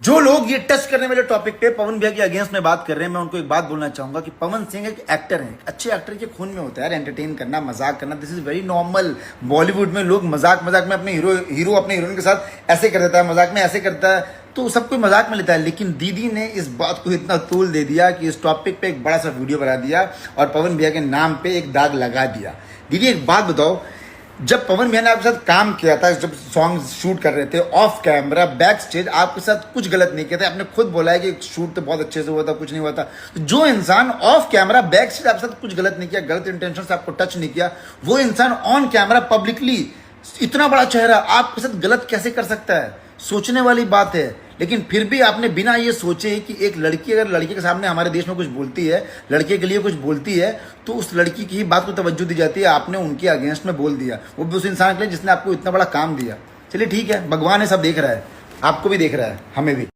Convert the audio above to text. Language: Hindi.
जो लोग ये टच करने वाले टॉपिक पे पवन भैया के अगेंस्ट में बात कर रहे हैं, मैं उनको एक बात बोलना चाहूंगा कि पवन सिंह एक एक्टर है। अच्छे एक्टर के खून में होता है एंटरटेन करना, मजाक करना। This is very normal. Bollywood में लोग मजाक मजाक में अपने हीरो अपने हीरोइन के साथ ऐसे कर देता है, मजाक में ऐसे करता है, तो सब कोई मजाक में लेता है। लेकिन दीदी ने इस बात को इतना तूल दे दिया कि इस टॉपिक पे एक बड़ा सा वीडियो बना दिया और पवन भैया के नाम पे एक दाग लगा दिया। दीदी एक बात बताओ, जब पवन भैया ने आपके साथ काम किया था, जब सॉन्ग शूट कर रहे थे ऑफ कैमरा बैक स्टेज, आपके साथ कुछ गलत नहीं किया था। आपने खुद बोला है कि शूट तो बहुत अच्छे से हुआ था, कुछ नहीं हुआ था। तो जो इंसान ऑफ कैमरा बैक स्टेज आपके साथ कुछ गलत नहीं किया, गलत इंटेंशन से आपको टच नहीं किया, वो इंसान ऑन कैमरा पब्लिकली इतना बड़ा चेहरा आपके साथ गलत कैसे कर सकता है? सोचने वाली बात है। लेकिन फिर भी आपने बिना ये सोचे कि एक लड़की अगर लड़के के सामने हमारे देश में कुछ बोलती है, लड़के के लिए कुछ बोलती है, तो उस लड़की की ही बात को तवज्जो दी जाती है। आपने उनके अगेंस्ट में बोल दिया, वो भी उस इंसान के लिए जिसने आपको इतना बड़ा काम दिया। चलिए ठीक है, भगवान है, सब देख रहा है, आपको भी देख रहा है, हमें भी।